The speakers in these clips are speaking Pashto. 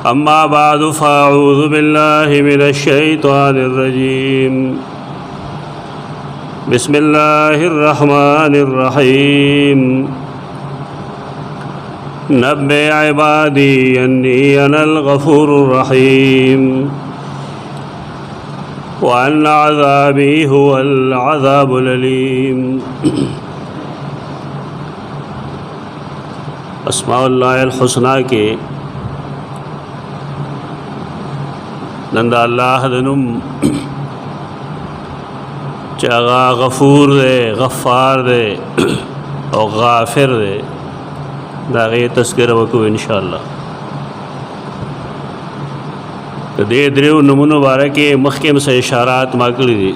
अम्मा बादु फ़अऊज़ु बिल्लाहि मिनश्शैतानिर्रजीम बिस्मिल्लाहिर्रहमानिर्रहीम नब्बि इबादी अन्नी अनल गफ़ूरुर रहीम व अन्न अज़ाबी हुवल अज़ाबुल अलीम। अस्माउल्लाहिल हुस्ना के नंदा अल्लाह दनुम चागा गफूर दे, गफ़ार दे और गाफिर दे दागे तस्करा वकू इंशाअल्लाह। तो दे द्रेव नमूनो बारा के मखकेम से इशारात माकली दी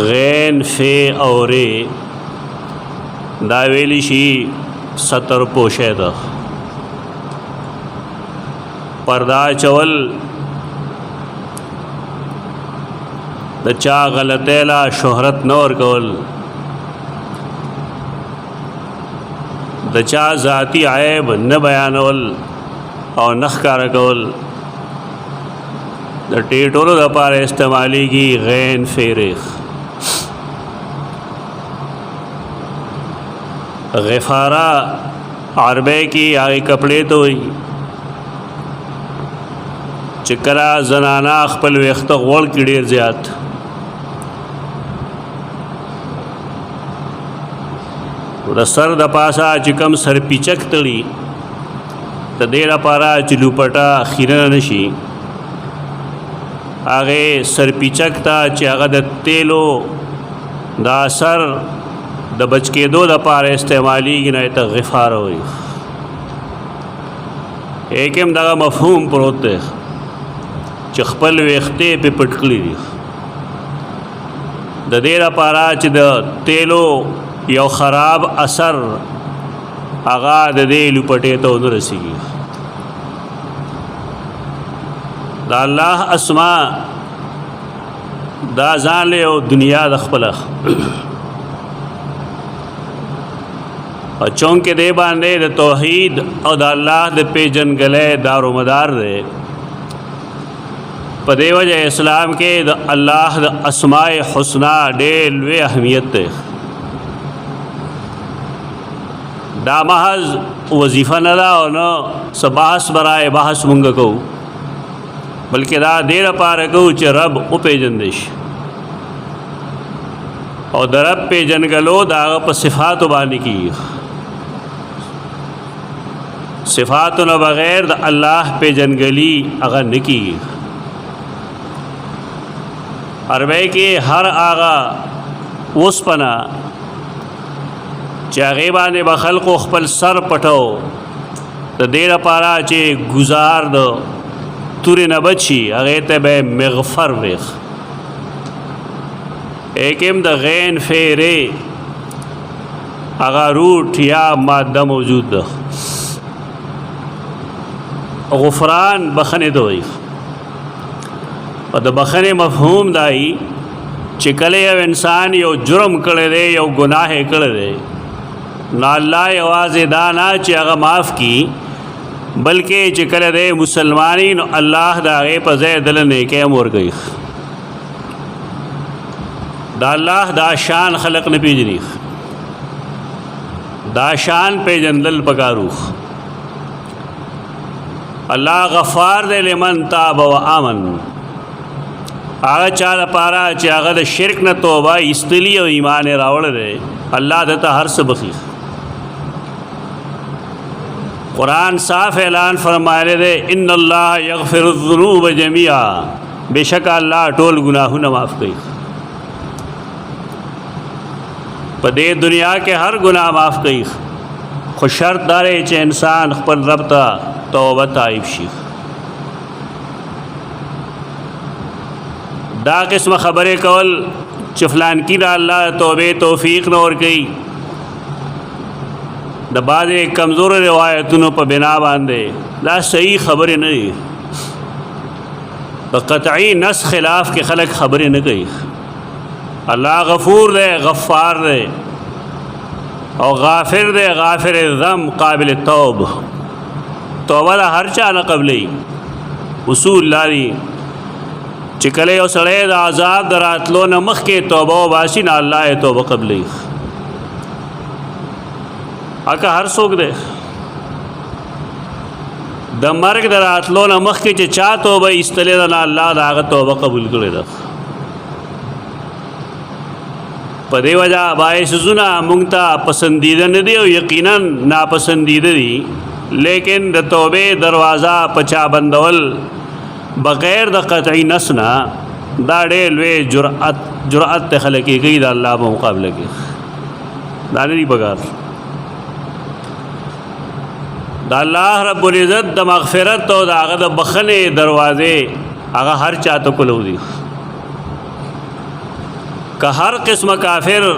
गैन फे और दावेली शी सतर पोशेदा पर्दा चवल दचा गलतेला शोहरत नौर कवल दचा ज़ाती आयब न बयानवल और नखकार कवल द टेटोलो दपार इस्तेमाली की गैन फेरेख गफ़ारा अरबे की आगे कपड़े तो हुई चिकरा जनाना खपल वेख्त गोल की ढेर ज़्याद सर दपासा चिकम सर पिचक तड़ी तो देरा पारा चिलूपटा खीरन नशी आगे सर पिचक था चागा द तेलो दा सर द बचके दो दपार इस्तेमाली की नहीं तो गफ़ार हुई एकम दगा मफहूम परोते चखपल वेख्ते पे पटकली द देरा पारा च द तेलो यो ख़राब असर आगा द दे लुपटे तो न रसीगी दा अल्लाह अस्मा दा जान ले और दुनिया दखपला और चौंक के दे बांधे द तौहीद और द अल्लाह द पे जन गले दारो मदार दे पदे वजह इस्लाम के द अल्लाह द अस्माए हुस्ना डेल वे अहमियत दे दा महज वजीफ़ा नला और न सबहस बराए बहस मुंग को बल्कि दा देर पार को च रब उपे जंदिश और दरब पे जनगलो दाग पर सिफ़ात बानी की सिफ़ात न बग़ैर द अल्लाह पे जनगली अगर न की अरबे के हर आगा उस पना चागेबा ने बखल को खपल सर पटो तो देर पारा चे गुजार दो तुरे न बची अगे तब मगफर वेख एकम द गैन फेरे अगा रूट या मादा मौजूद दो गुफरान बखने दो और द बखने मफहूम दाई चिकले अब इंसान यो जुर्म करे दे यो गुनाह करे दे ना अल्लाह आवाज़ दाना चागा माफ़ की बल्कि चिकले दे मुसलमानी अल्लाह दागे पज़े दिल ने के मोर गई दा अल्लाह दाशान खलक न पीजनी दाशान पे जनदल पकारूख अल्लाह गफ़ार दे लिमन ताब व आमन आगा चाल पारा चागा द शिरक न तोबा इस्तली और ईमान रावड़ दे अल्लाह दता हर से बखी कुरान साफ ऐलान फरमाए दे इन्नल्लाह यग़फ़िरुज़्ज़ुनूब जमीआ बेशक अल्लाह टोल गुनाह न माफ़ कई पदे दुनिया के हर गुनाह माफ़ कई खुद शर्त दारे चे इंसान पर रबता तौबा ताइब शीख दा किस्म ख़बरें कवल चफलान की दा अल्लाह तौबे तौफ़ीक़ न और कई द बाद कमज़ोर रिवायतों पर बिना बांधे ला सही खबरें नहीं तो क़तई नस खिलाफ के खलक खबरें न कही अल्लाह गफ़ूर दे गफ़ार दे और गाफिर दे गाफिर ज़म काबिल तौब توبه د هر چا نه قبلې اصول لري چې کله یو سړی د عذاب د راتلو نه مخکې توبه وباسي نه الله یې توبه قبلې اکه هر څوک دی د مرګ د راتلو نه مخکې چې چا توبه ایستلې ده نه الله د هغه توبه قبول کړې ده په دې وجه باعث سوزونه مونږ ته پسندیده نه دي او یقینا ناپسندیده دي لیکن د توبې دروازه په چا بندول بغیر د قطعي نص نه دا ډېر لوی جرأت ته خلک یې کوي د الله په مقابله کې دا نه دي پکار د الله رب العزت د مغفرت او د هغه د بخښنې دروازې هغه هر چا ته کولو دي که هر قسمه کافر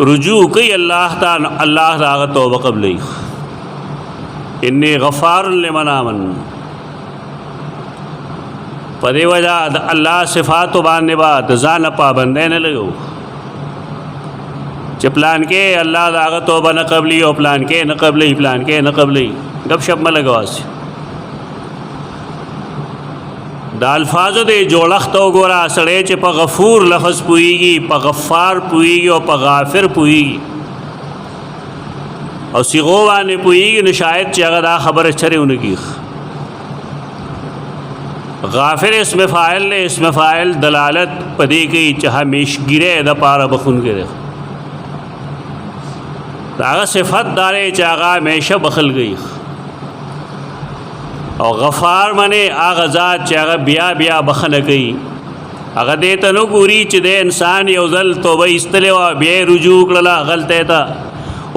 رجوع کوي الله تعالی الله د هغه توبه قبلوي انی غفار لمن آمن په دې وجه د الله صفاتو باندې به د ځانه پابندۍ نه لګو چې پلان کې الله د هغه توبه نه قبلي او پلان کې نه قبلي پلان کې نه قبلي گپ شپ مه لګواسي د الفاظو د جوړښت وګوره سړی چې په غفور لفظ پوهېږي په غفار پوهېږي او په غافر پوهېږي او صیغو باندې پوهېږي نو شاید چې هغه دا خبره چرې ونه کړي غافر اسم فاعل له اسم فاعل دلالت پدې کوي چې همیشګیره د پاره بخونګي ده هغه صفت داري چې هغه همیشه بخل گئی او غفار منه هغه ذات چې هغه بیا بیا بخنه کوي هغه دې ته نو ګوري چې د انسان یو ځل توبه ایستلې او بیا رجوع کړله غلطه ته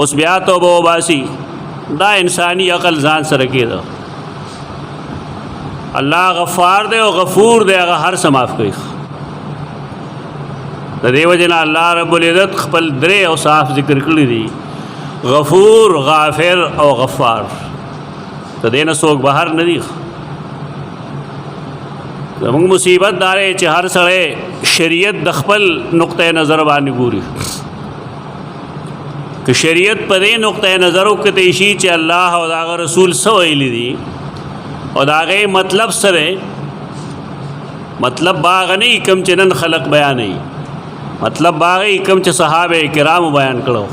اوس بیا توبه وباسي دا انساني عقل ځان سره کېده الله غفار دی او غفور دی هغه هر څه معاف کوي د دې وجه نه الله رب العزت خپل درې اوصاف ذکر کړی دي غفور غافر او غفار ته دې نه څوک بهر نه دي زموږ مصیبت دا دی چې هر سړی شریعت د خپل نقطه نظر باندې ګوري که شریعت په دې نقطه نظر وکړي شي چې الله او هغه رسول څه ویلي دي او دا غي مطلب سره مطلب باغ نه کم چې نن خلق بیان نه مطلب باغ کم چې صحابه کرام بیان کړو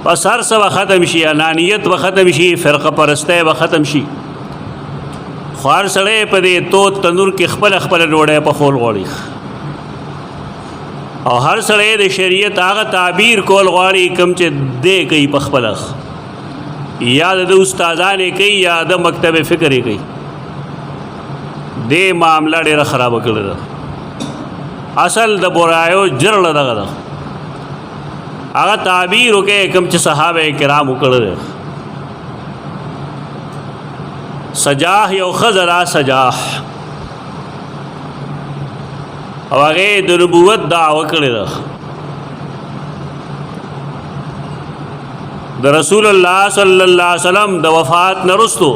بس هر څه ختم شي انانیت و ختم شي فرقه پرسته و ختم شي خار سړی په دې تو تنور کې خپل خپل ډوړې په خول غوړي او هر سړی د شریعت هغه تعبیر کول غواړي کم چې دې کوي په خپل یا د استادانه کوي یا د مکتب فکر کوي دې معاملہ ډېر خراب کړل اصل د برایو جرل دغه هغه تعبیر وکي کوم چې صحابه کرام وکړل سجاح یو خزرا سجاح او هغه د نبوت دعوه کړل د رسول الله صلی الله علیه وسلم د وفات نرستو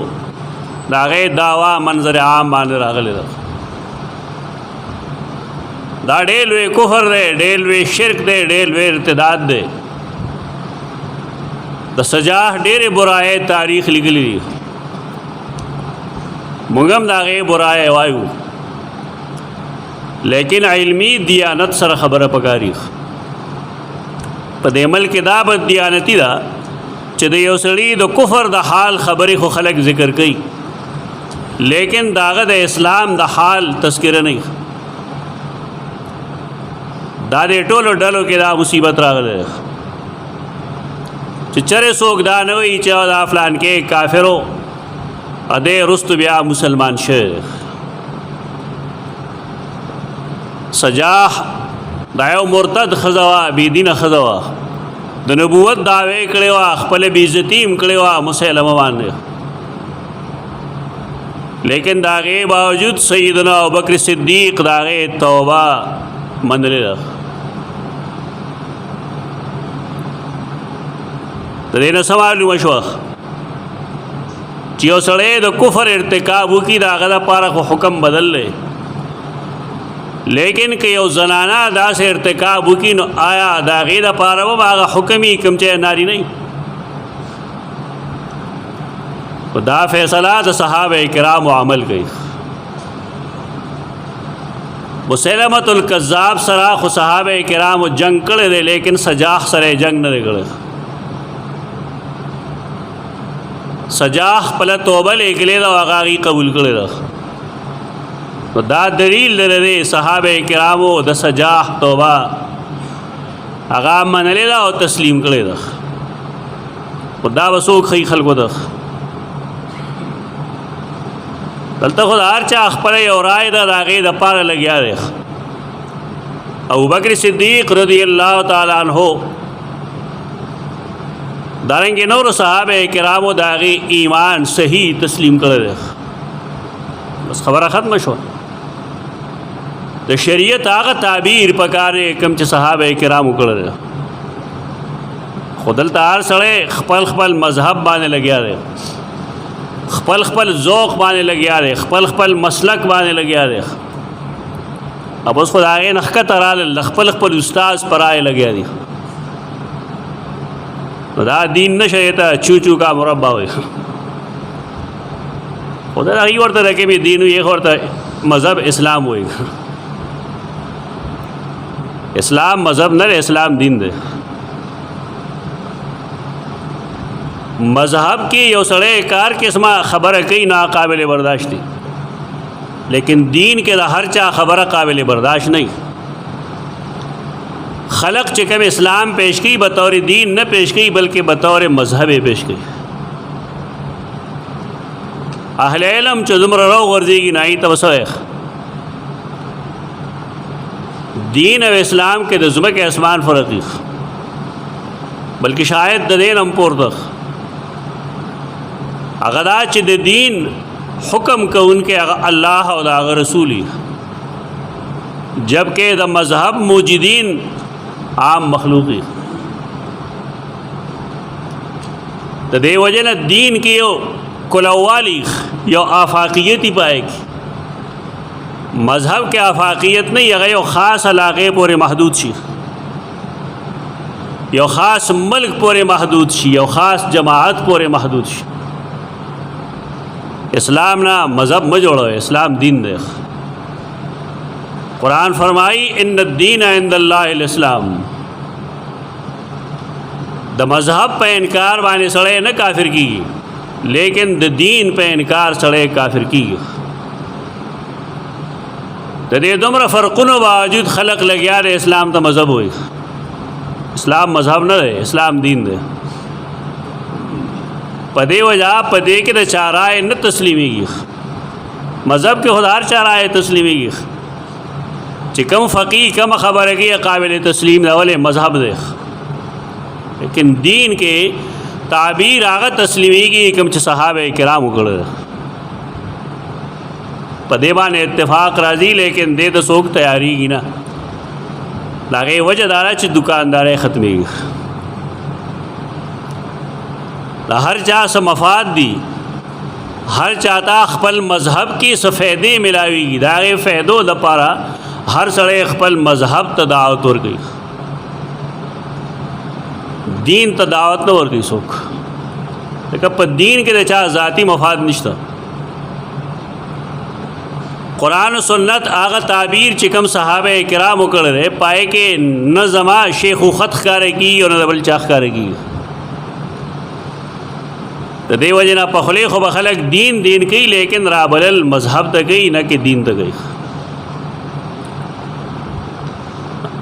دا غي داوا منظر عام باندې راغلی دا ډېر لوی کفر دی ډېر لوی شرک دی ډېر لوی ارتداد دی د سجاح ډېرې برایې تاریخ لیکلی دي موږ هم د هغې برایې وایو لیکن علمي دیانت سره خبره پکاري په دې ملک دا بد دیانتي ده چې د یو سړي د کفر د حال خبرې خو خلک ذکر کوي لیکن داغه د اسلام د حال تذکره نه دا د ټولو ډلو کې دا مصیبت راغله چې چرې څوک دا نه وایي چې دا فلان کې کافرو ا دې رستو بیا مسلمان شه سجاح دا یو مرتد خزوا بيدینه خزوا د نبوت دعوی کړي وا خپل بیزتیم کړي وا مسلمان باندې لیکن داغه باوجود سیدنا ابوبکر صدیق داغه توبه منله دینه سوال وشو چې یو سړی د کفر ارتکاب وکړي داغه لپاره حکم بدل لې لیکن که یو زنانه داسې ارتکاب وکړي نو آیا د هغې دپاره به هغه حکم یې کوم چې نارینه دا فیصلہ د صحابہ کرام عمل کئی. مسیلمۃ الکذاب سرا خو صحابہ کرام جنگ کړی دی لیکن سجاح سره جنگ نه دی کړی. سجاح پله توبه لیکلی ده او هغه هغې قبول کړی ده. نو دا دلیل لري صحابه کرامو د سجاح توبه هغه منلې ده او تسلیم کړی ده. خو دا به څوک ښي خلکو ده. دلته خو د هر چا خپله یو رای ده د هغې دپاره لګیا دی. ابوبکر صدیق رضی الله تعالی عنہ دارنګې نورو صحابه کرامو د هغې ایمان صحیح تسلیم کړی دی. بس خبره ختمه شوه. د شریعت هغه تعبیر پکار دی کوم چې صحابه کرامو کړی دی. خو دلته هر سړی خپل خپل مذهب باندې لګیا دی، خپل خپل ذوق باندې لګیا دی، خپل خپل مسلک باندې لګیا دی. اب اوس خو د هغې نه ښکته راغلل، خپل خپل استاذ پر رایې لګیا دي. نو دا دین نشه ته چوچو کا مربع وایي. خو دا هغوی ورته د کومې دین وي هغه ورته مذهب اسلام وایي. اسلام مذهب نه دی، اسلام دین دی. مذہب کی یو سڑے کار قسمہ خبر کئی ناقابل برداشت تھی، لیکن دین کے دا ہر چا خبر قابل برداشت نہیں. خلق چکم اسلام پیش کی بطور دین نہ پیش کی بلکہ بطور مذہب پیش کی. اہل علم چو زمر رو غرزی کی نائی توسویخ دین و اسلام کے دا زمک اسمان فرقی بلکہ شاید دا دین ہم پورتخ اغدا چې د دین حکم کوونکې الله او د هغه رسولي، جبکې د مذهب موجودین عام مخلوقي. د دې وجه نه دین کې یو کلوالی یو آفاقیتی پائے گی. مذہب کے آفاقیت نہیں، هغه یو خاص علاقې پورې محدود شي، یو خاص ملک پورې محدود شي، یو خاص جماعت پورې محدود شي. اسلام نا مذہب میں جوڑو، اسلام دین دے. قرآن فرمائی ان الدین عند اللہ الاسلام. دا مذہب پہ انکار بانے سڑے نہ کافر کی، لیکن دا دین پہ انکار سڑے کافر کی. دا دے دمر فرقنو باوجود خلق لگیا دے اسلام تا مذہب ہوئی. اسلام مذہب نہ دے، اسلام دین دے. پدے وجہ پدے کے دا چارائے نہ تسلیمی گی. مذہب کے خدا ہر چارائے تسلیمی گی چی کم فقی کم خبر کی قابل تسلیم دا والے مذہب دے. لیکن دین کے تعبیر آغا تسلیمی گی کم چی صحابہ کرام اکڑ پدے بانے اتفاق راضی، لیکن دے دا سوک تیاری گی نا لاغے وجہ دارا چی دکاندارے ختمی گی. ہر چا سے مفاد دی، ہر چاہتا خپل مذہب کی سفیدے ملاوی گی. داغے فیدو دپارا ہر سڑے خپل مذہب تا دعوت ور گئی، دین تا دعوت نہ ور گئی سوک. لیکن پا دین کے چاہ ذاتی مفاد نشتا. قرآن و سنت آغا تعبیر چکم صحابہ کرام اکڑ رہے پائے کہ نہ زما شیخ و خط خارے کی اور نہ دبل چاخ خارے کی. تو دے وجہ نہ پخلے خو بخلق دین دین کی، لیکن رابلل مذہب تا گئی نہ کہ دین تا گئی.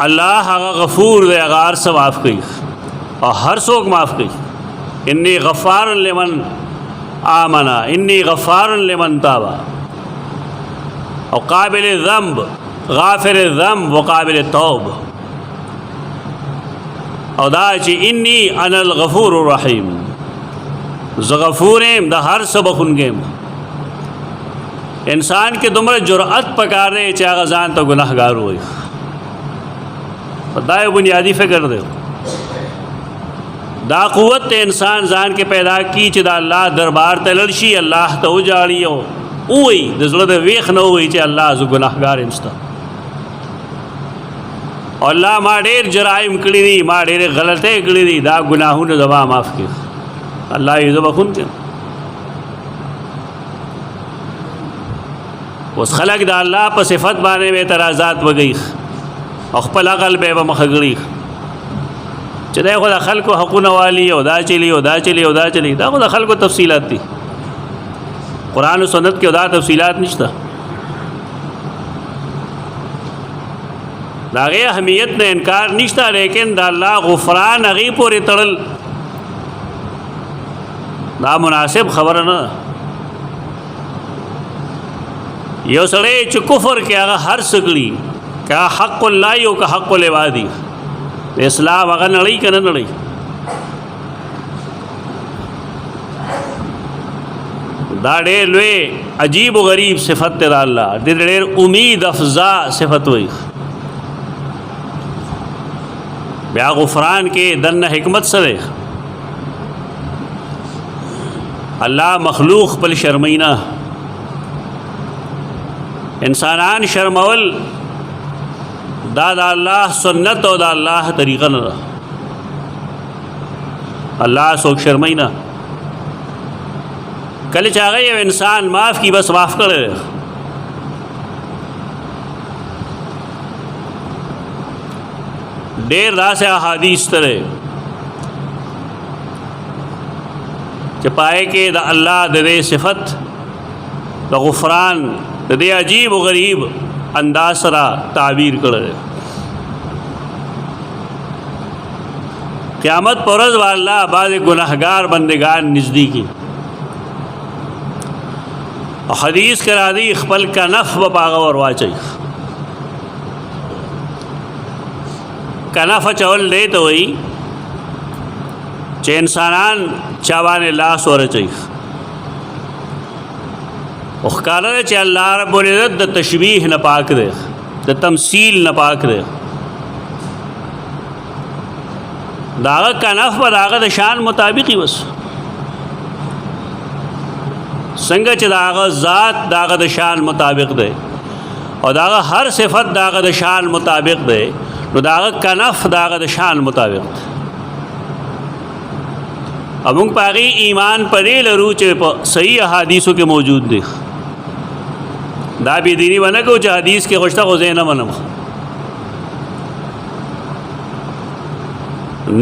اللہ آغا غفور دے آغا عرصہ معاف کی اور ہر سوک معاف کی. انی غفار لمن آمنا انی غفار لمن تابا، اور قابل ذنب غافر ذنب و قابل توب. اور دا چی انی انا الغفور الرحیم، زغفوریم دا ہر سبخن گیم. انسان کے دمر جرأت پکار دے چاہ غزان تو گناہ گار ہوئی. دائے بنیادی فکر دے دا قوت تے انسان زان کے پیدا کی چی دا اللہ دربار تے لڑشی، اللہ تا اجاڑی اوئی دزلد ویخ نہ ہوئی چی اللہ زو گناہ گار امستا. اور اللہ ما دیر جرائم کری دی، ما دیر غلطے کری دی، دا گناہوں نے زبا معاف کی. اللہ یہ زبا خون کے اوس خلق د الله په صفت باندې به اعتراضات وګي او خپل عقل به مخغړي چې دا خو د خلکو حقونه والی او دا چلی او دا چلی او دا چلی دا خو د خلکو تفصیلات دي قرآن و سنت کې دا تفصیلات نشته دا غي اهمیت نه انکار نشته لیکن د الله غفران هغه پورې تړل دا مناسب خبره نه یو سړی چې کفر کې هغه هر سګړي کا حق الله او کا حق العبادی اسلام هغه نړۍ کنه نړۍ دا ډېر لوی عجیب و غریب صفت دی د الله ډېر امید افزا صفت وي بیا غفران کې دنه حکمت سره الله مخلوق بل شرمینا انسانان شرمول دا د الله سنت او د الله طریقه نه الله څوک شرمینا کله چې هغه یو انسان معاف کی بس معاف کړي ډېر داسې احادیث ترې چې پای کې د الله د دې صفت د غفران د دې عجیب و غریب انداز سره تعبیر کړل قیامت پر ورځ الله بعض گناهګار بندگان نزدیکی او حدیث کرا دی خپل کنف و باغور واچي کنف چول دی ته وي چې انسانان چاوانه لاس ورچي او ښکاره چې الله رب العزت د تشبیه نه پاک دی د تمثیل نه پاک دی داغه کنف په داغه د شان مطابقي وس څنګه چې داغه ذات داغه د شان مطابق دی او داغه هر صفت داغه د شان مطابق دی نو داغه کنف داغه د شان مطابق دی موږ پاغي ایمان پرې لرو چې په صحیح احادیثو کې موجود دي دا به دینی ونه کو چې حدیث کې خوشته خو زه نه منم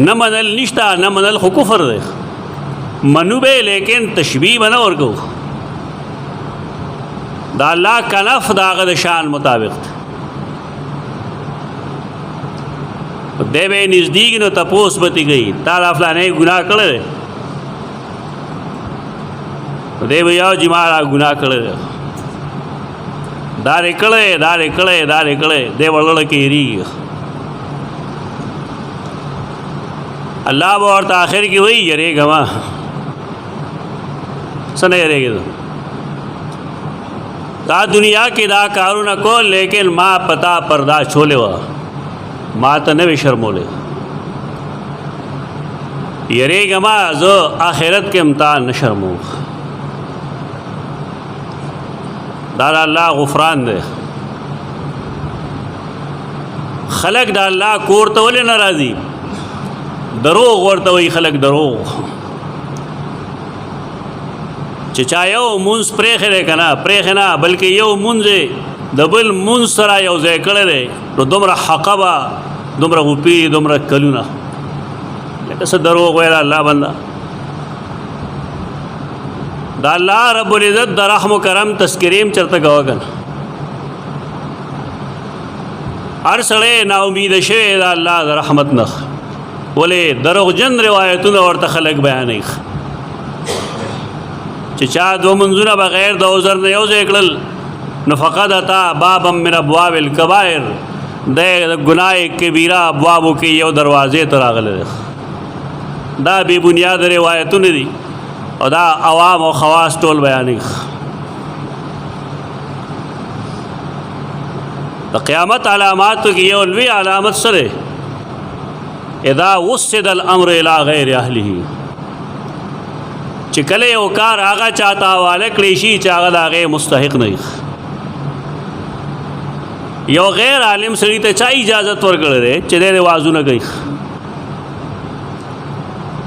نه منل نشتا نه منل خو کفر دی منو به لیکن تشبیه بنا ورکو دا الله کنف داغه د شان مطابق دی به نزدیک نو تپوس بتی گئی تا فلانه ګناه کړل دی به یو جماعه ګناه کړل دا کړه دی ولړ کېری الله به ورته آخر کې وایي یریږه ما څه نه یریږي دا دنیا کې دا کارونه کول لیکن ما پتا پردا چھولې وه ما ته نه وي شرمولې یریږه ما زه آخرت کې امتحان نه شرموم دا الله غفران دی خلق دا الله کور ته ولې ناراضي دروغ ورته وي خلق دروغ چې چا یو مونږ پرېښی دی که نه پرېښی نه بلکې یو مونځ د بل مونځ سره یو ځای کړی دی نو دومره حقه به دومره غوپي دومره کلونه لکه څه دروغ ویل الله بنده دا الله رب العزت د رحم و کرم تذکریم چرته کوه کنه هر سړی نا امید شوی د الله د رحمت نه ولې دروغجن روایتونه ورته خلک بیانوي چې چا دو منځونه بغیر د عذر نه یو ځای کړل نو فقد اتا بابا من ابواب الکبائر د ګناه کبیره ابوابو کې یو دروازې ته راغلی دا بې بنیاد روایتونه دي او دا عوام او خواص ټول بیانوي د قیامت علاماتو کې یو لوی علامت سره اذا وسد الامر الى غیر اهله چې کله یو کار هغه چاته حواله کړی شي چې هغه د هغې مستحق نه یو غیر عالم سړي ته چا اجازت ورکړی دی چې دی وعظونه کوي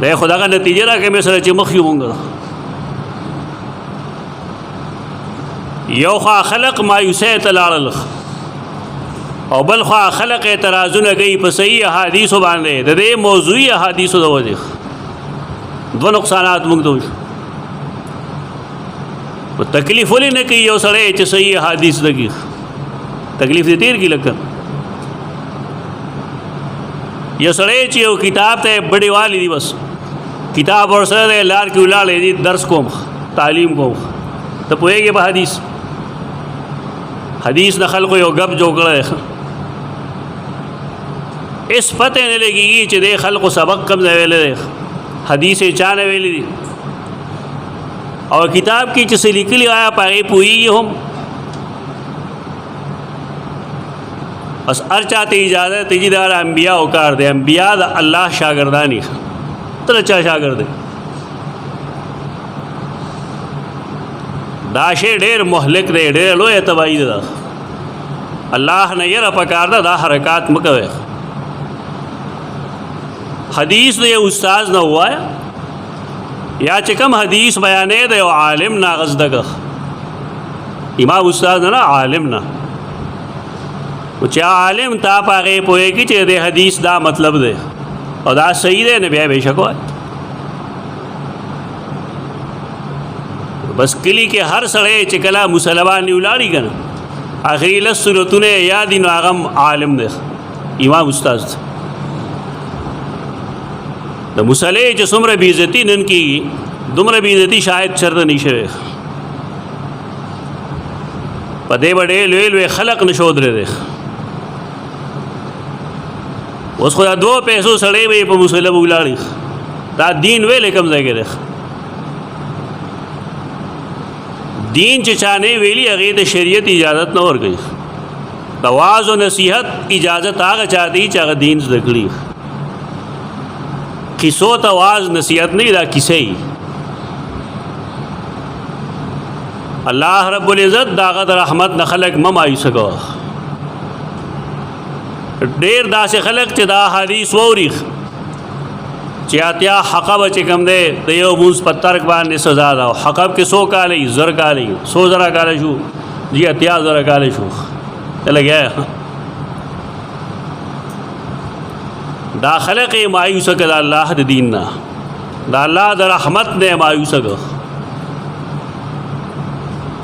دی خو دغه نتیجه راکوي مې سره چې مخ یو مونږ یو خوا خلق مایوسه تلاړل او بل خوا خلق اعتراضونه کوي په صحیح احادیثو باندې د دې موضوعي احادیثو د وجه دوه نقصانات موږ ته وشو. په تکلیف ولې نه کوي یو سړی چې صحیح احادیث لګي تکلیف دې تیر کی لکه یو سړی چې یو کتاب ته بڑی والی دی بس کتاب اور سره لار کې ولاړې دي درس کوم تعلیم کوم ته پوهېږي په حدیث نه خلکو یو غب جوړ کړی اس پته نه لګيږي چې د خلکو سبق کم ځای ویل دي حدیث یې چا نه ویلي دي او کتاب کې چې څه لیکلي آیا په هغې پوهېږي هم بس هر چاته اجازه تیجی دار انبیاء او کار دی انبیاء د الله شاګردانی تر چا شاګرد دی دا شی ډېر مهلک دی ډېر لوی تباہی ده الله نه یره پکار ده دا حرکات مکوي حدیث د یو استاد نه وایا یا چې کوم حدیث بیانې د یو عالم نه غزدګه امام استاد نه عالم نه او چې عالم تا پاغه پوهېږي چې د حدیث دا مطلب دی او دا صحیح دی نه بیا بېشک وایي بس کلی کې هر سړی چې کله مسلمان نیولاړي که نه آخري لس سورتونه یاد دي نو هغه عالم دی امام استاد د مصلی چې څومره بېعزتي نن کېږي دومره بېعزتي شاید چېرته نه شوی په دې به ډېر لوی لوی خلق نه شو ودرېدی اوس خو دا دوه پیسو سړی به یې په مصلی به ولاړي دا دین ویلې کوم ځای کې دی دین چې چا نه ویلي هغې د شریعت اجازت نه ورکوي د واعظ و نصیحت اجازت هغه چا دی چې هغه دین زده کړي قصو ته واعظ نصیحت نه دا کیسې الله رب العزت د هغه د رحمت نه خلق مه مایوسه کوه ډېر داسې خلق چې دا حدیث واوري چې اتیا حقب چې کوم دی د یو مونځ په ترک باندې سزا ده حقب کې 100 کاله 1000 کاله 100 کاله شو جی اتیا 1000 کاله شو لګیا دا خلق مایوسه کړه الله د دین نه دا الله د رحمت نه مایوسه کړه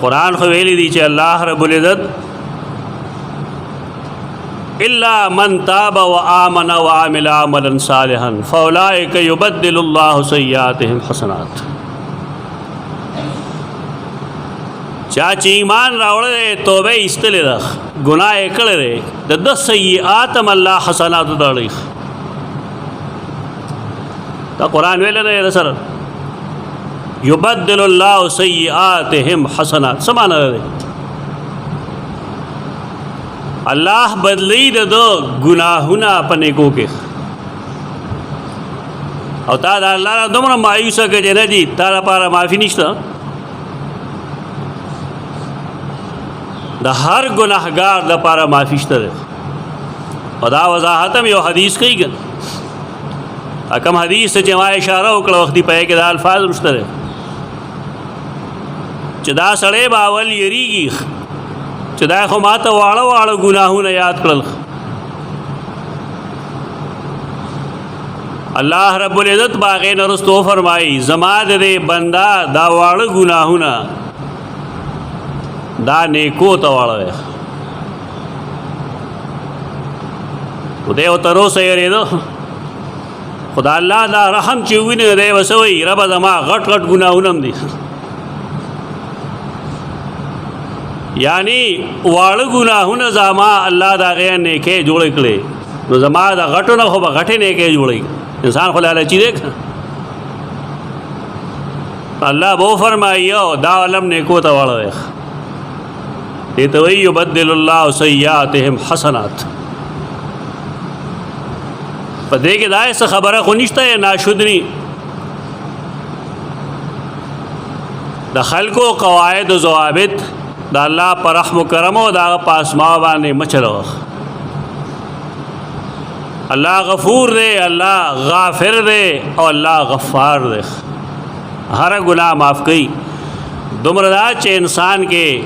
قرآن خو ویلی دی چې الله رب العزت الا من تاب وآمن وعمل عملا صالحا فاولئک یبدل الله سیئاتهم حسنات چا چې ایمان راوړی توبه ایستلې ده ګناه یې کړی دی د ده سیئات هم الله حسناتو ته اړوي دا قرآن ویلی دی سره یبدل الله سیئاتهم حسنات څه معنی دی الله بدلی د گناهونه په نیکو کې او تا د الله نه دومره مایوسه که چې نه دي تا لپاره معافي نشته د هر ګناهګار لپاره معافي شته دی او دا وضاحت هم یو حدیث کوي که کوم حدیث چې ما اشاره وکړه وختي په کې دا الفاظ هم شته دی چې دا سړی به اول یریږي چې دا خو ما ته واړه واړه ګناهونه یاد کړل الله رب العزت باغې نه رستو فرمایي زما د دې بنده دا واړه ګناهونه دا نیکو ته واړه خدای او تر اوسه یېرېده خدا الله دا رحم چې ویني دی وسوي ربه زما غټ غټ ګناهونه هم دي یعنی واړه ګناهونه زما الله دا غیر نیکې جوړ کړي نو زما دا غټو نه خو به غټې نیکې جوړي انسان خو لالچي دی الله به فرمایي دا علم نیکو ته واړه دی دې ته وایي یبدل الله سیئاتهم حسنات په دې کې دا څه خبره خو نشته ناشدنی د خلکو قواعد و ضوابط دا الله پر رحم و کرم او دا په اسماء باندې مچلو الله غفور دی الله غافر دی او الله غفار دی هر ګناه معاف کوي دومره دا چې انسان کې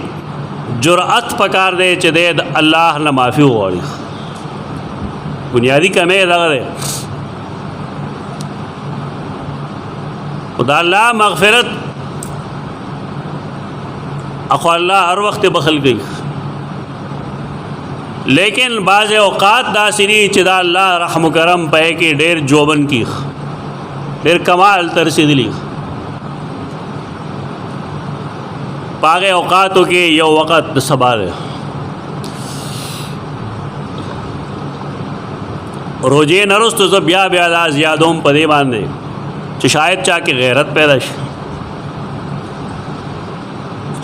جرأت پکار دی چې دی د الله نه معافي وغواړي. بنیادي کمی دغه دی. خو د الله مغفرت اخو الله هر وخت بخل کوي، لیکن بعض اوقات داسې دي چې د الله رحم و کرم پې کې ډېر جوبن کی، ډېر کمال ته رسېدلي. په هغې اوقاتو کې یو وخت د سبا دی. روزې نه وروسته زه بیا دا زیادوم په دې باندې چې شاید چا کې غیرت پیدا شي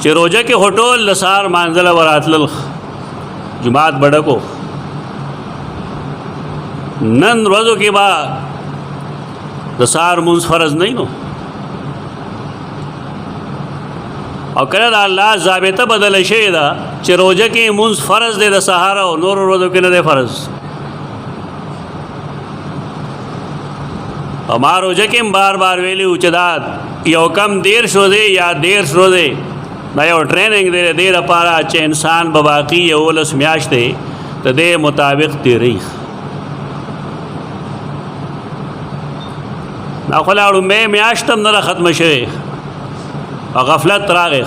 چې روزه کې هوټول لسار مانځله وراتلل جماعت بډکو، نن ورځو کې با د سار مونځ فرض نه نو، او کله د الله ضابطه بدله شوې ده چې روزه کې مونځ فرض دی د سهار او نور ورځو کې نه دی فرض. او ما روزه کې بار بار ویلي و چې دا یو کم 13 روزې یا 13 روزې دا یو ټریننګ دی د دې لپاره چې انسان به باقي 11 میاشتې د دې مطابق تېروي. دا خو لا لومبۍ میاشت هم نه ده ختمه شوې او غفلت راغی.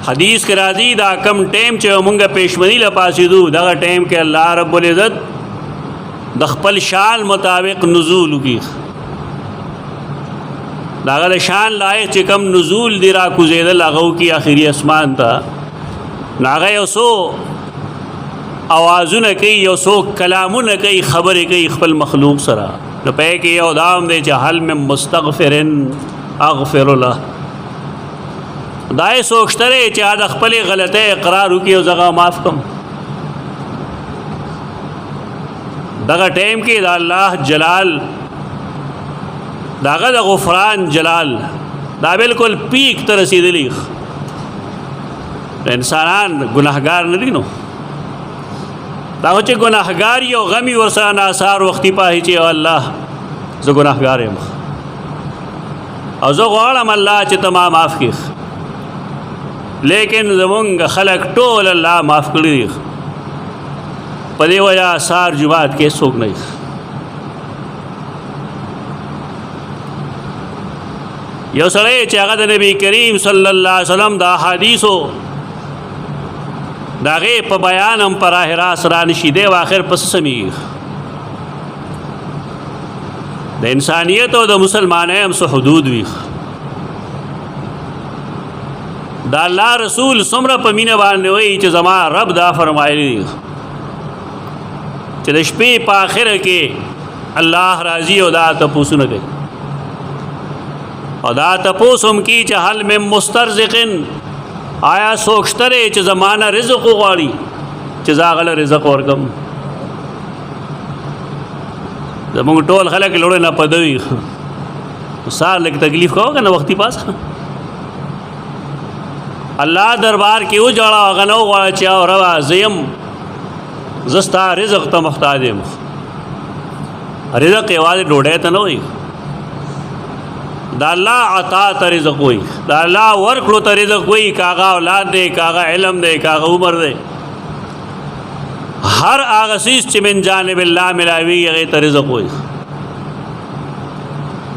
حدیث کې راځي دا کم ټیم چې مونږ پېشمني له پاسېدو دغه ټیم کې الله رب العزت د خپل شان مطابق نزول وکړي. د هغه شان لایق چې کم نزول دی را کوزېدل هغه وکړي آخري اسمان ته. نو هغه یو څو اوازونه کوي، یو څو کلامونه کوي، خبرې کوي خپل مخلوق سره. نو په کې یو دام دی چې هل من مستغفر اغفر له. دا یې سوچته دی چې د خپلې غلطۍ اقرار وکړي او زه معاف کړم. دغه ټیم کې د الله جلال داغه د غفران جلال دا بالکل پیک ته رسېدلی. انسانان ګناهګار نه دي، نو دا چې ګناهګار یو غمی ورسره ناثار وختي پاهي چې الله زه ګناهګار یم او زه غواړم الله چې ته ما معاف کړي، لیکن زمونږ خلک ټول الله معاف کړي دي. په دې وجه سار جماعت کې څوک نه. یو سړی چې هغه د نبی کریم صلی الله علیه وسلم د احادیثو د هغې په بیان هم په راه راست رانشي دی، آخر پس سمیږي. د انسانیت او د مسلمانۍ هم څه حدود وي. د الله رسول څومره په مینه باندې وایي چې زما رب دا فرمایلی دی چې د شپې په آخره کې الله راضي او دا تپوسونه کوي، او دا تپوس هم کی چې هل من مسترزق، آیا سوچته دی چې زمانه رزق وغواړي چې زه هغه له رزق ورکړم. زمونږ ټول خلک لوړې نه پده وي، سهار لږ تکلیف کوه که نه وختي پاس الله دربار کې وژاړه، هغه نه وغواړه چې او ربه زه یم زه ستا رزق ته محتاج یم. رزق یوازې ډوډۍ ته نه وایي، دا الله عطا ته رزق وایي، دا الله ورکړو ته رزق وایي. که هغه اولاد دی، که هغه علم دی، که هغه عمر دی، هر هغه څیز چې من جانب الله ملاوي هغې ته رزق وایي.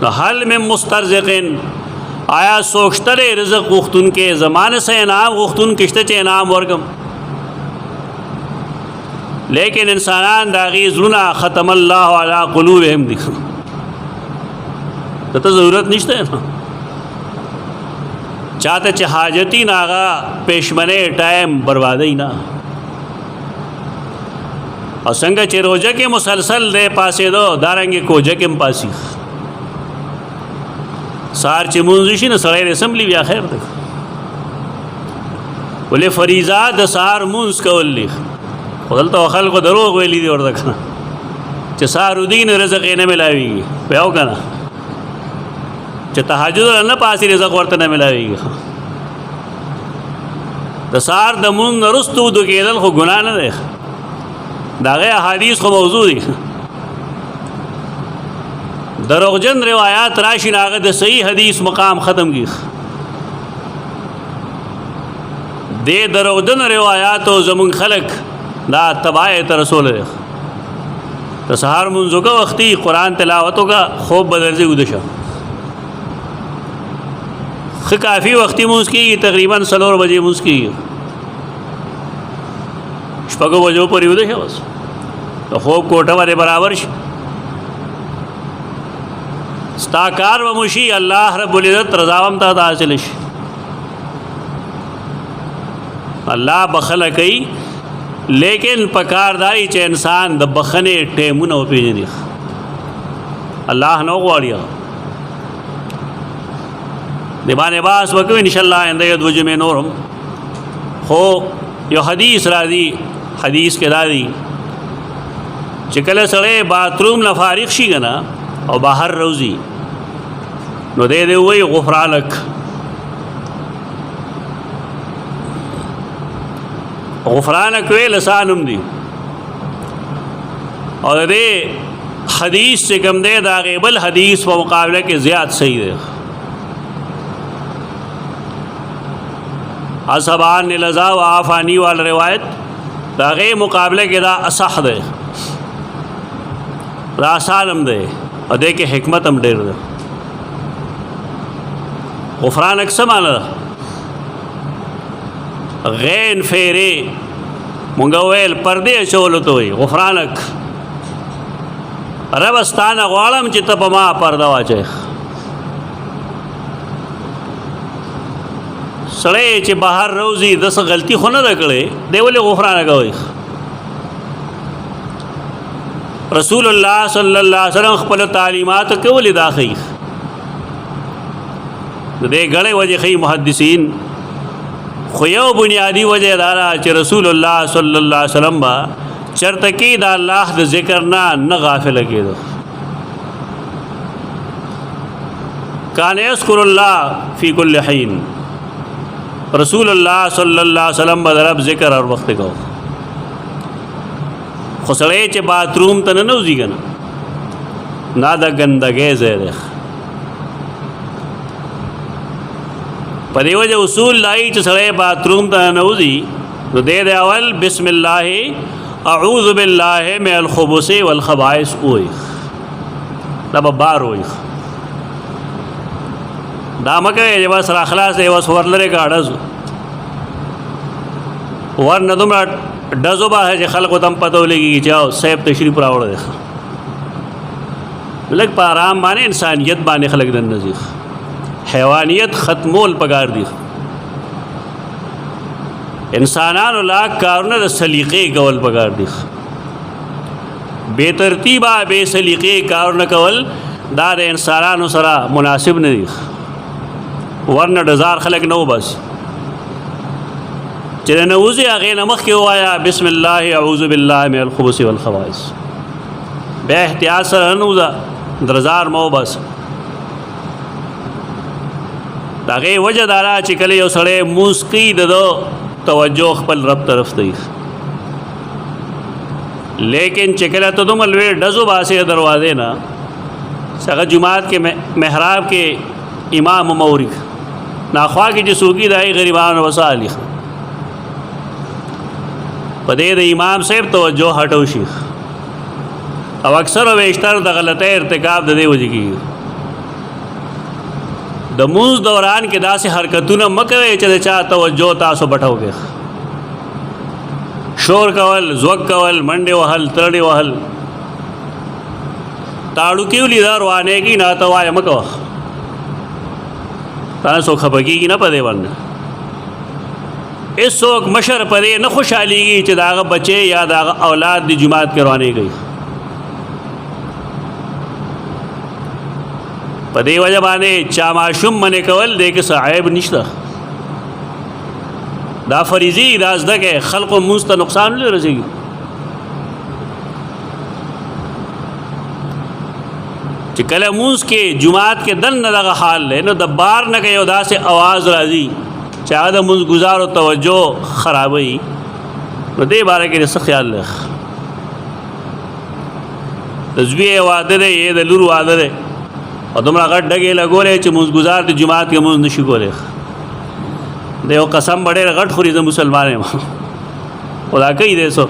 نو هل من مسترزق، آیا سوچته دی رزق غوښتونکی زمانه څه انعام غوښتونکی شته چې انعام ورکړم؟ لیکن انسانان دا غي زړونه ختم الله علی قلوبهم دي، ته ضرورت نشته نه چاته چې حاجتی ناغا پېشمنه ټایم بربادی نه. او څنګه چې روزه کې مسلسل دی پاسې دو دارنګې کوجه کې هم پاسي. سار چې مونځ شي نه سړی رسملی بیا خیر دی، ولې فریضه د سار مونځ کول دي. خو دلته خلکو دروغ ویلي دي ورته که نه چې سار ودین رزق یې نه میلاویږي، پوهیږو که نه چې تهجد نه پاسي رزق ورته نه میلاویږي. د سار د مونځ نه وروسته ودو کېدل خو ګناه نه دی، د هغې احادیث خو موضوع دي. دروغجن روایات راشي، هغه د صحیح حدیث مقام ختم کی. دې درودن روایاتو زمون خلق دا تباہ ته رسول دی ته سهار منځو کا وختي قرآن تلاوتو کا خوب بدرځي ودشه خ کافی وختي منځ کېږي تقریبا 4 بجې منځ کېږي شپږو بجو پورې ودشه بس د خوب کوټه باندې برابر شي ستا کار و مشي الله رب العزت رضاوم ته حاصل شي الله بخله کوي لیکن پکارداری چې انسان د بخنه ټیمونه وپیژني الله نو غواړي دی باندې باس وکړو ان شاء الله اند یو جمعه نورم خو یو حدیث راځي حدیث کې راځي چې کله سره باتروم نه فارغ شي کنه او بهر روزي نو دې وای غفرانک غفرانک وی لسانم دی اور دې حدیث سے کم دے دا غیبل حدیث په مقابلہ کې زیات صحیح دی اصحابان لذا و آفانی والا روایت دا غیر مقابلہ کې دا اصح دی دا آسانم دی اور دې کې حکمت هم ډېر دی غفرانک څه معنی ده غین فیرے مونږ ویل پردې اچولو ته وایي غفرانک رب ستانه غواړم چې ته په ما پرده واچوې سړی چې بهر روزي داسې غلطي خو نه ده کړې دی ولې غفرانک وایي رسول الله صلی الله علیه وسلم خپل تعلیمات کې ولې دا ښیي د دې ګڼې وجې ښیي محدثین خو یو بنیادی وجہ دارا چې رسول الله صلی الله علیه وسلم با چرته کې دا الله د ذکر نه غافل کېدو کان یذکر الله فی کل حین رسول الله صلی الله علیه وسلم با رب ذکر ہر وخت کو خو سړی چې باتروم ته نه نوځي کنه نه د ګندګۍ ځای دی په دې وجه اصول لای چې سړی باتروم ته نوځي نو دې اول بسم الله اعوذ بالله من الخبث والخبائث وای دا به بار وای دا مکه چې بس را خلاص دی وس ورلره کاډز ورنه دومره ډزو به چې خلکو تم پته ولګي چې او صاحب تشریف راوړل دی لږ په آرام باندې انسانیت باندې خلک د نزیخ حیوانیت ختمول پکار دی انسانانو لا کارونه د سلیقې کول پکار دی بے ترتیبه بے سلیقې کارونه کول دا د انسانانو سره مناسب نه دی ورنه ډزار خلک نو بس چې نوځي هغه نمخ کې وایا بسم الله اعوذ بالله من الخبث والخبائث به احتیاط سره نوځه درزار مو بس داغه وجه دارا چې کله یو سړی موسقي ددو توجه خپل رب طرف ته لیکن چې کله ته دومره لوی ډزو باسي دروازې نه څنګه جمعات کې محراب کې امام مورک ناخوا کې چې سوګي دای غریبان وسالي په دې د امام صاحب توجه هټو شي او اکثر او بیشتر د غلطه ارتکاب د دې وجه کیږي د موز دوران کې داسې حرکتونه مکوي چې چا توجه تاسو بټوږي شور کول زوګ کول منډه وهل ترډه وهل تاړو کې لیدار وانه کې نه تا وای مکو تاسو خبرګي نه پدې باندې ایسوک مشر پدې نه خوشاليږي چې داغه بچي یا داغه اولاد د جماعت کې روانه گئی په دې وجه باندې چا ماشوم منې کول دې کې صعيب نشته دا فریضي دا زده کې خلق موږ ته نقصان نه رسېږي چې کله موږ کې جماعت کې دن نه دغه حال له نو د بار نه کې یو داسې आवाज راځي چې دا موږ گزارو توجه خرابوي نو دې باره کې څه خیال لخ تزویه واده دې د لور واده دې او دومره غټ ډګې لګولې چې موږ گزار د جماعت کې موږ نشو کولای د یو قسم به ډېر غټ خوري زه مسلمان یم خو دا کوي دی څو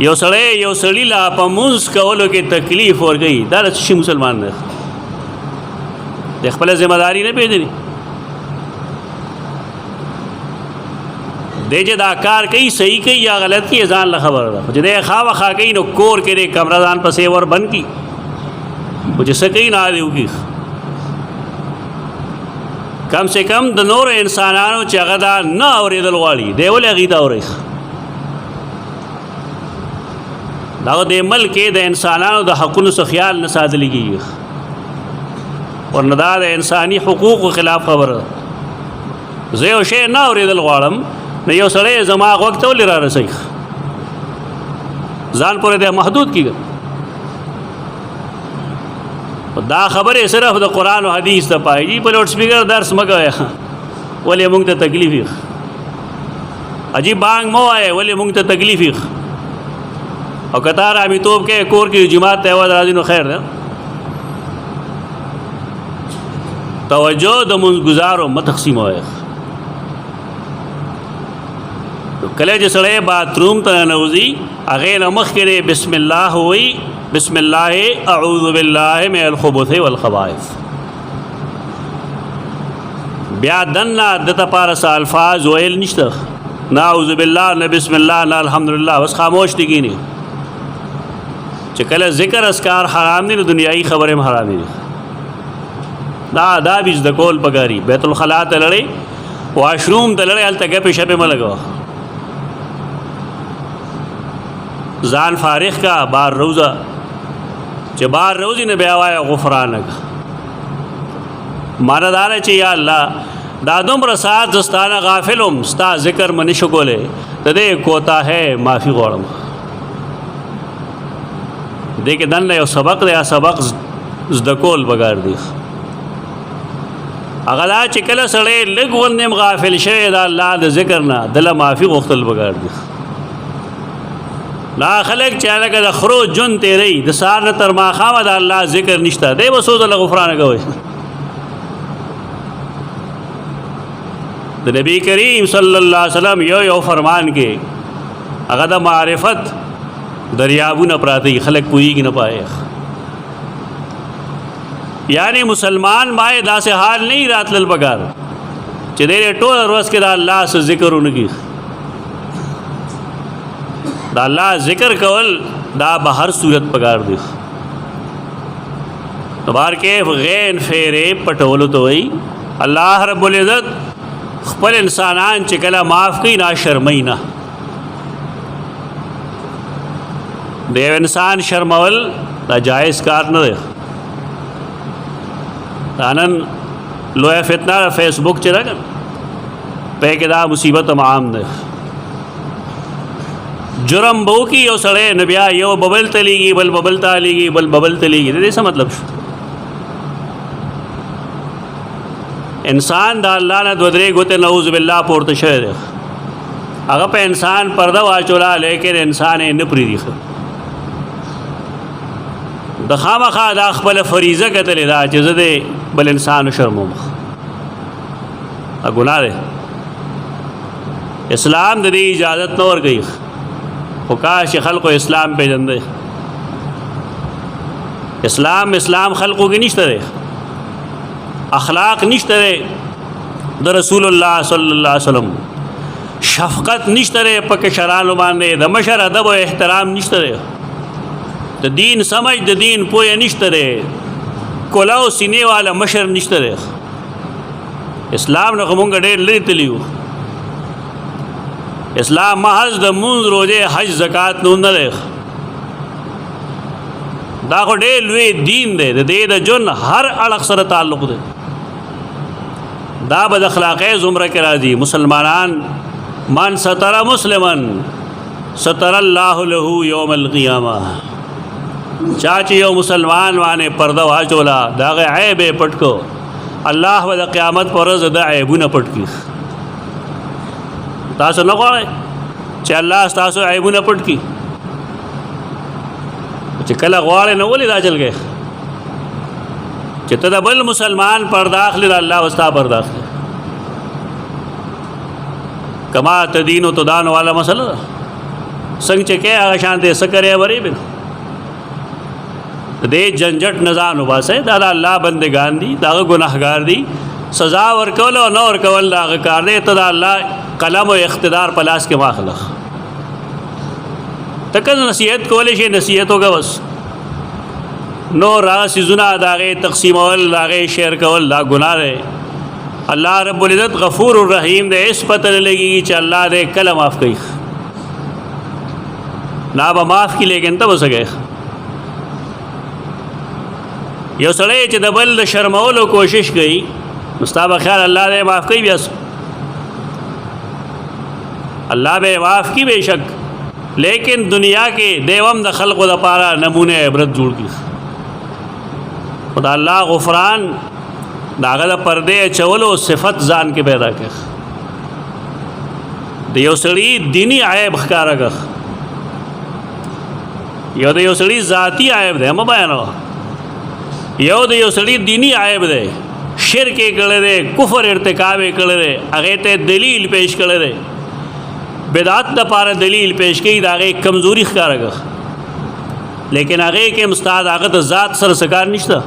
یو سړی لا په مونځ کولو کې تکلیف ورکوي دا د څه شي مسلمان دی د خپله ذمہ داري نه پېژني دی چې دا کار کوي صحیح کوي یا غلط کوي ځان له خبره ده چې دی خامخا کوي نو کور کې دی کمره ځان پسې ور بند کړي خو چې څه کوي نه دی وکړي کم سے کم د نورو انسانانو چې هغه دا نه اورېدل غواړي دی ولې هغوی ته اورئ دا د ملک کې د انسانانو د حقونو څخه خیال نه ساتلی کېږي ورنه دا د انساني حقوقو خلاف خبره ده زه یو شی نه اورېدل غواړم نو یو سړی زما غوږ ته ولې را رسوي ځان پورې دی محدود کېږي دا خبرې صرف د قرآن و حدیث ته پایي په لوډ سپیکر درس مه کوئ ولې موږ ته تکلیف وي عجیب بانګ مه وایئ ولې موږ ته تکلیف وي او که تا رامیتوب کې کور کې جماعت ته یوازې راځي نو خیر ده توجه د منځګزارو مه تقسیموئ کله چې سړی باتروم ته ننوځي هغې نه مخکې بسم الله وایي بسم الله اعوذ بالله من الخبث والخبائث بیا دنه د تپاره څه الفاظ ویل نشته نه اعوذ بالله نه بسم الله نه الحمدلله بس خاموش دی کینی چې کله ذکر اسکار حرام دي نو دنیایي خبرې هم حرام دي دا آداب زده کول پکاري بیت الخلا ته لړې واشروم ته لړې هلته ګپې شپې مه لګوه ځان فارغ کا بار روزه چې بار روزي نه بیا وایه غفرانک مانا دا ده چې یا الله دا دومره ساعت زه ستا نه غافل وم ستا ذکر مې نشو کولی د دې کوتاهۍ معافي غواړم دې کې دننه یو سبق دی سبق زده کول پکار دی هغه دا چې کله سړی لږ غوندې هم غافل شوی د الله د ذکر نه دله معافي غوښتل پکار دی دا خلک چې هلکه د خرو جون تېروي د سهار نه تر ماښامه د الله ذکر نشته دی به څو ځله غفرانه کوئ د نبی کریم صلی الله علیه وسلم یو فرمان کې هغه د معرفت دریابونه پراته دي خلک پوهېږي نه پایي یعنی مسلمان باید داسې حال نه راتلل پکار چې دی ټوله ورځ کې د الله څه ذکر ونه کړي د الله ذکر کول دا به هر صورت پکار دی بار کې غین فیرې پټولو ته وایي الله رب العزت خپل انسانان چې کله معاف کوي نا شرموي نه د یو انسان شرمول دا جایز کار نه دی دا نن لویه فتنه فیسبک چې ده که پې کې دا مصیبت هم عام دی جرم به وکړي یو سړی نو بیا یو ببل ته لیږي بل ببل ته لیږي بل ببل ته لیږي د دې څه مطلب شو انسان د الله نه دوه درې ګوتې نعوذ بالله پورته شوی دی هغه په انسان پرده واچوله لیکن انسان یې نه پرېږدي د خامخا دا خپله فریضه کتلې ده چې زه د بل انسان شرموم ګناه دی اسلام د دې اجازت نه ورکوي خو کاش خلقو اسلام پیژنده اسلام خلقو کې نشته دی اخلاق نشته دی د رسول الله صلی الله علیه وسلم شفقت نشته دی په کشرانو باندې د مشر ادب او احترام نشته دی د دین سمجھ د دین پوهه نشته دی کولاو سینې والا مشر نشته دی اسلام نه موږ ډېر لرې تللي یو اسلام محض د مونځ روزه حج زکات نه دی دا خو ډېر لوی دین دی د دې د ژوند هر اړخ سره تعلق دی دا بد اخلاقۍ زمره کې راځي مسلمانان من ستر مسلمن ستر الله له یوم القیامه چا چې یو مسلمان باندې پرده واچوله د هغه عیب یې پټ کو الله به د قیامت پر ورځ د عیبونه پټ کړي تاسو نه غواړئ چې الله ستاسو عیبونه پټ کړي چې کله غواړئ نو ولې دا چل گئے چې ته د بل مسلمان پرده اخلي د الله وستا پرده اخلي. کما تدین و تدان والا مسله ده. څنګه چې کې هغه شان دې څه کوې ورې به دې جنجټ نه ځان وباسئ. دا د الله بندګان دي، د هغه ګناهګار دي. سزا ورکول او نه ورکول د هغه کار دی. ته د الله قلم او اقتدار په لاس کې واخله. ته که نصیحت کولی شي نصیحت وکړه بس. نور هغه څیزونه د هغې تقسیمول، د هغې شیر کول دا ګناه دی. الله رب العزت غفور الرحیم دی. هېڅ پته نه لګېږي چې الله دې کله معاف کوي. نا به معاف کړي لیکن ته به څه کوې. یو سړی چې د بل د شرمولو کوشش کوي نو ستا به خیال الله دې معاف کوي. بیا الله به معاف کړي بے شک، لیکن دنیا کې دیوم د خلقو دپاره نمونه عبرت جوړ کړي. خدا الله غفران د هغه د پردې اچولو صفت ځان کې پیدا کړ. د یو سړي دیني عیب ښکاره کړ. یو د یو سړي ذاتی عیب دی، مه بیانوه. یو د یو سړي دینی عیب دی، شرک یې کړی دی، کفر ارتکاب یې کړی دی، هغې ته دلیل پیش کړی دی. بدعت دپاره دلیل پیش کوي، د هغې کمزوري ښکاره کړه. لیکن هغې کې هم ستا د هغه د ذات سره څه کار نشته،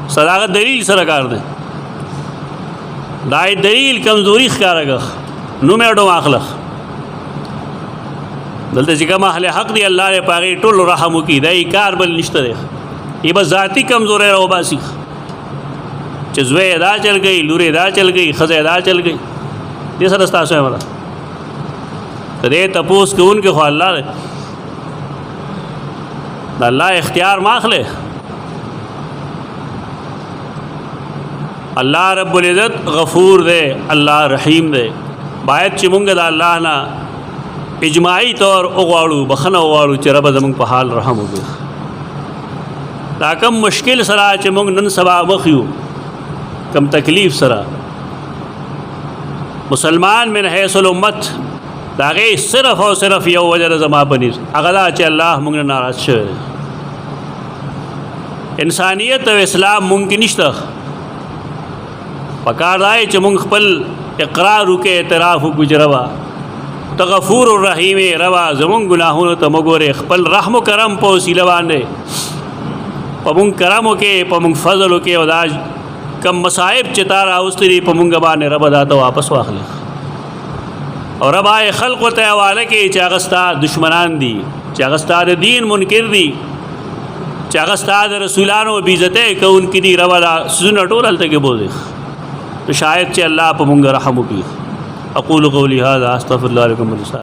ستا د هغه دلیل سره کار دی. دا یې دلیل کمزوري ښکاره کړه، نوم یې ډوم اخله. دلته چې کوم اهل حق دی الله دې په هغې ټول رحم وکړي. دا یې کار بل نشته دی. یہ بس ذاتی کمزوری رو باسی چې زوی دا چل گئی، لوری دا چل گئی، خزه دا چل گئی. دې سره ستاسو یې مله دې تپوس کوونکي خو الله دی. د الله اختیار ما اخلې. الله رب العزت غفور دی، الله رحیم دی. باید چې مونږ د الله نه اجماعي طور وغواړو، بخښنه وغواړو چې رب زمونږ په حال رحم وکړي. دا کم مشکل سره چې موږ نن سبا مخ یو، کم تکلیف سره مسلمان من حیث الامت، د هغې صرف او صرف یو وجه ده زما په نظر، هغه دا چې الله موږ نه ناراض شوی دی. انسانیت او اسلام ممکن نشته. پکار دا چې موږ خپل اقرار وکړو، اعتراف وکړو چې ربا ته غفور الرحیم یې. ربا زموږ ګناهونو ته مه ګورې، خپل رحم و کرم په وسیله باندې په مونږ کرم وکړې، په مونږ فضل وکړې، او دا کم مصائب چې تا راوستي دي په مونږ باندې ربه دا ته واپس واخلې. او ربه یې خلقو ته حواله کړې چې هغه ستا دشمنان دي، چې هغه ستا د دین منکر دي، چې هغه ستا د رسولانو بې عزتۍ کوونکي دي. ربه دا څیزونه ټول هلته کې بوځې. نو شاید چې الله په مونږ رحم وکړي. اقول قولي هذا استغفر الله لكم ولسائر